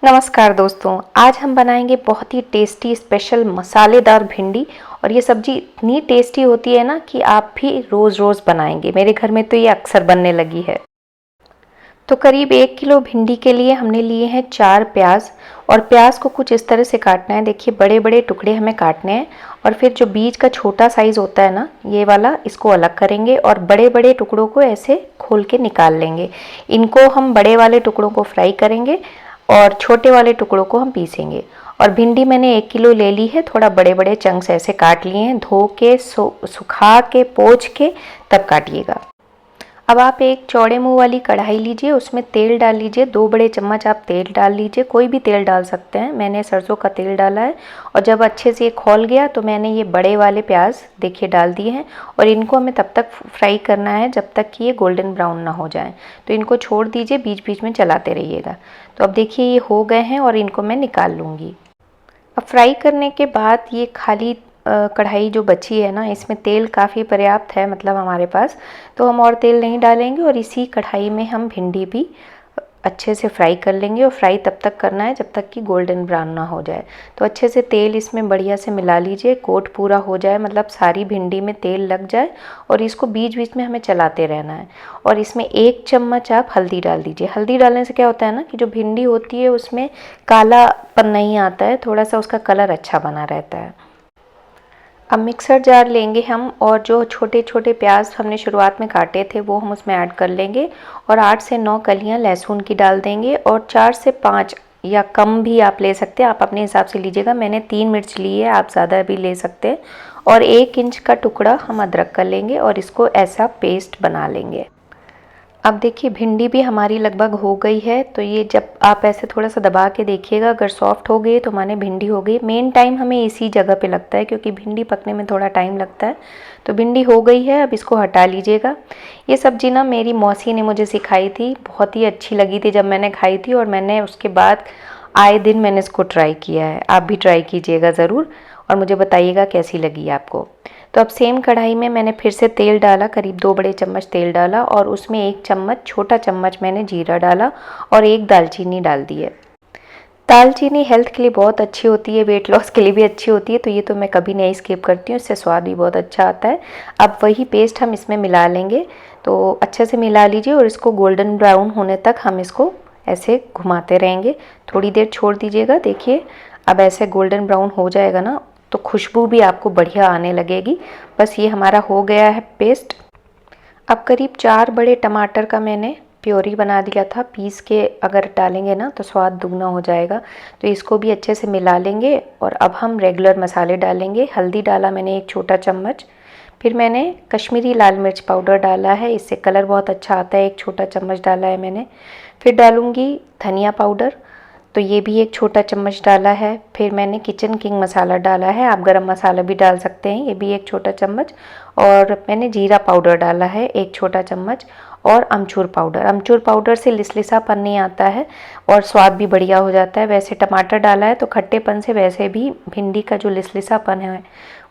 नमस्कार दोस्तों, आज हम बनाएंगे बहुत ही टेस्टी स्पेशल मसालेदार भिंडी। और ये सब्जी इतनी टेस्टी होती है ना कि आप भी रोज़ रोज़ बनाएंगे। मेरे घर में तो ये अक्सर बनने लगी है। तो करीब 1 किलो भिंडी के लिए हमने लिए हैं 4 प्याज। और प्याज को कुछ इस तरह से काटना है। देखिए, बड़े बड़े टुकड़े हमें काटने हैं। और फिर जो बीज का छोटा साइज़ होता है ना, ये वाला, इसको अलग करेंगे और बड़े बड़े टुकड़ों को ऐसे खोल के निकाल लेंगे। इनको हम बड़े वाले टुकड़ों को फ्राई करेंगे और छोटे वाले टुकड़ों को हम पीसेंगे। और भिंडी मैंने 1 किलो ले ली है। थोड़ा बड़े बड़े चंक्स ऐसे काट लिए हैं, धो के सुखा के पोंछ के तब काटिएगा। अब आप एक चौड़े मुंह वाली कढ़ाई लीजिए, उसमें तेल डाल लीजिए। 2 बड़े चम्मच आप तेल डाल लीजिए, कोई भी तेल डाल सकते हैं। मैंने सरसों का तेल डाला है। और जब अच्छे से ये खौल गया तो मैंने ये बड़े वाले प्याज देखिए डाल दिए हैं। और इनको हमें तब तक फ्राई करना है जब तक कि ये गोल्डन ब्राउन ना हो जाए। तो इनको छोड़ दीजिए, बीच बीच में चलाते रहिएगा। तो अब देखिए ये हो गए हैं और इनको मैं निकाल लूँगी। अब फ्राई करने के बाद ये खाली कढ़ाई जो बची है ना, इसमें तेल काफ़ी पर्याप्त है, मतलब हमारे पास। तो हम और तेल नहीं डालेंगे और इसी कढ़ाई में हम भिंडी भी अच्छे से फ्राई कर लेंगे। और फ्राई तब तक करना है जब तक कि गोल्डन ब्राउन ना हो जाए। तो अच्छे से तेल इसमें बढ़िया से मिला लीजिए, कोट पूरा हो जाए, मतलब सारी भिंडी में तेल लग जाए। और इसको बीच बीच में हमें चलाते रहना है। और इसमें 1 चम्मच आप हल्दी डाल दीजिए। हल्दी डालने से क्या होता है ना कि जो भिंडी होती है उसमें कालापन नहीं आता है, थोड़ा सा उसका कलर अच्छा बना रहता है। अब मिक्सर जार लेंगे हम और जो छोटे छोटे प्याज हमने शुरुआत में काटे थे वो हम उसमें ऐड कर लेंगे। और 8 से 9 कलियां लहसुन की डाल देंगे। और 4 से 5 या कम भी आप ले सकते हैं, आप अपने हिसाब से लीजिएगा। मैंने 3 मिर्च ली है, आप ज़्यादा भी ले सकते हैं। और 1 इंच का टुकड़ा हम अदरक कर लेंगे और इसको ऐसा पेस्ट बना लेंगे। अब देखिए भिंडी भी हमारी लगभग हो गई है। तो ये जब आप ऐसे थोड़ा सा दबा के देखिएगा, अगर सॉफ्ट हो गई तो माने भिंडी हो गई। मेन टाइम हमें इसी जगह पे लगता है क्योंकि भिंडी पकने में थोड़ा टाइम लगता है। तो भिंडी हो गई है, अब इसको हटा लीजिएगा। ये सब्जी ना मेरी मौसी ने मुझे सिखाई थी, बहुत ही अच्छी लगी थी जब मैंने खाई थी। और मैंने उसके बाद आए दिन मैंने इसको ट्राई किया है। आप भी ट्राई कीजिएगा ज़रूर और मुझे बताइएगा कैसी लगी आपको। तो अब सेम कढ़ाई में मैंने फिर से तेल डाला, करीब 2 बड़े चम्मच तेल डाला। और उसमें 1 चम्मच, छोटा चम्मच मैंने जीरा डाला और 1 दालचीनी डाल दी है। दालचीनी हेल्थ के लिए बहुत अच्छी होती है, वेट लॉस के लिए भी अच्छी होती है। तो ये तो मैं कभी नहीं स्किप करती हूँ, इससे स्वाद भी बहुत अच्छा आता है। अब वही पेस्ट हम इसमें मिला लेंगे। तो अच्छे से मिला लीजिए और इसको गोल्डन ब्राउन होने तक हम इसको ऐसे घुमाते रहेंगे। थोड़ी देर छोड़ दीजिएगा। देखिए अब ऐसे गोल्डन ब्राउन हो जाएगा ना, तो खुशबू भी आपको बढ़िया आने लगेगी। बस ये हमारा हो गया है पेस्ट। अब करीब 4 बड़े टमाटर का मैंने प्योरी बना दिया था, पीस के अगर डालेंगे ना तो स्वाद दुगना हो जाएगा। तो इसको भी अच्छे से मिला लेंगे। और अब हम रेगुलर मसाले डालेंगे। हल्दी डाला मैंने 1 छोटा चम्मच। फिर मैंने कश्मीरी लाल मिर्च पाउडर डाला है, इससे कलर बहुत अच्छा आता है, 1 छोटा चम्मच डाला है मैंने। फिर डालूँगी धनिया पाउडर, तो ये भी 1 छोटा चम्मच डाला है। फिर मैंने किचन किंग मसाला डाला है, आप गरम मसाला भी डाल सकते हैं, ये भी 1 छोटा चम्मच। और मैंने जीरा पाउडर डाला है 1 छोटा चम्मच। और अमचूर पाउडर से लिसलिसापन नहीं आता है और स्वाद भी बढ़िया हो जाता है। वैसे टमाटर डाला है तो खट्टेपन से वैसे भी भिंडी का जो लिसलिसापन है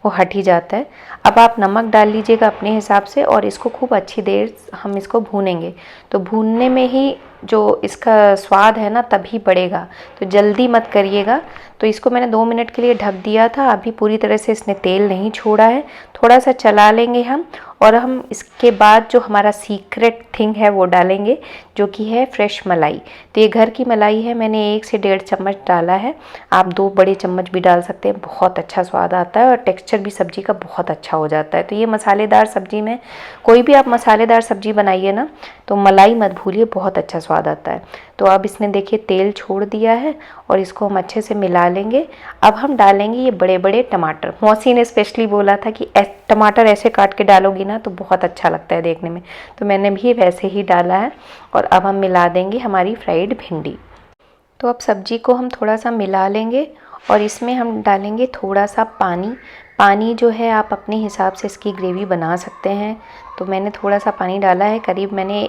वो हट ही जाता है। अब आप नमक डाल लीजिएगा अपने हिसाब से और इसको खूब अच्छी देर हम इसको भूनेंगे। तो भूनने में ही जो इसका स्वाद है ना तभी बढ़ेगा, तो जल्दी मत करिएगा। तो इसको मैंने 2 मिनट के लिए ढक दिया था, अभी पूरी तरह से इसने तेल नहीं छोड़ा है, थोड़ा सा चला लेंगे हम। और हम इसके बाद जो हमारा सीक्रेट थिंग है वो डालेंगे, जो कि है फ्रेश मलाई। तो ये घर की मलाई है, मैंने 1 से 1.5 चम्मच डाला है, आप 2 बड़े चम्मच भी डाल सकते हैं, बहुत अच्छा स्वाद आता है और टेक्सचर भी सब्जी का बहुत अच्छा हो जाता है। तो ये मसालेदार सब्जी में, कोई भी आप मसालेदार सब्जी बनाइए ना तो मलाई मत भूलिए, बहुत अच्छा स्वाद आता है। तो अब इसने देखिए तेल छोड़ दिया है और इसको हम अच्छे से मिला लेंगे। अब हम डालेंगे ये बड़े बड़े टमाटर। मौसी ने स्पेशली बोला था कि टमाटर ऐसे काट के डालोगी ना तो बहुत अच्छा लगता है देखने में, तो मैंने भी वैसे ही डाला है। और अब हम मिला देंगे हमारी फ्राइड भिंडी। तो अब सब्जी को हम थोड़ा सा मिला लेंगे और इसमें हम डालेंगे थोड़ा सा पानी जो है आप अपने हिसाब से इसकी ग्रेवी बना सकते हैं। तो मैंने थोड़ा सा पानी डाला है, करीब मैंने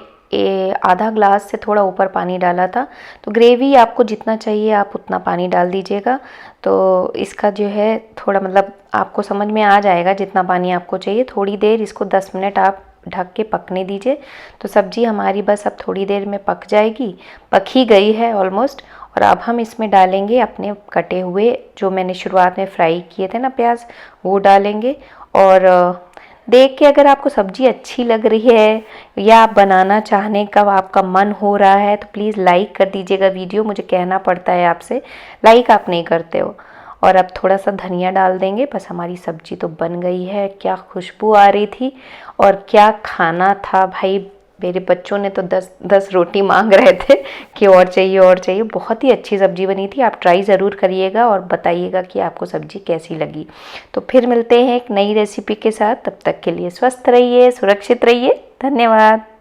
आधा ग्लास से थोड़ा ऊपर पानी डाला था। तो ग्रेवी आपको जितना चाहिए आप उतना पानी डाल दीजिएगा। तो इसका जो है थोड़ा मतलब आपको समझ में आ जाएगा जितना पानी आपको चाहिए। थोड़ी देर इसको 10 मिनट आप ढक के पकने दीजिए। तो सब्जी हमारी बस अब थोड़ी देर में पक जाएगी, पक ही गई है ऑलमोस्ट। और अब हम इसमें डालेंगे अपने कटे हुए, जो मैंने शुरुआत में फ्राई किए थे ना प्याज, वो डालेंगे। और देख के अगर आपको सब्जी अच्छी लग रही है या आप बनाना चाहने का आपका मन हो रहा है तो प्लीज़ लाइक कर दीजिएगा वीडियो। मुझे कहना पड़ता है आपसे, लाइक आप नहीं करते हो। और अब थोड़ा सा धनिया डाल देंगे, बस हमारी सब्जी तो बन गई है। क्या खुशबू आ रही थी और क्या खाना था भाई। मेरे बच्चों ने तो 10 रोटी मांग रहे थे कि और चाहिए और चाहिए। बहुत ही अच्छी सब्जी बनी थी। आप ट्राई ज़रूर करिएगा और बताइएगा कि आपको सब्जी कैसी लगी। तो फिर मिलते हैं एक नई रेसिपी के साथ। तब तक के लिए स्वस्थ रहिए, सुरक्षित रहिए। धन्यवाद।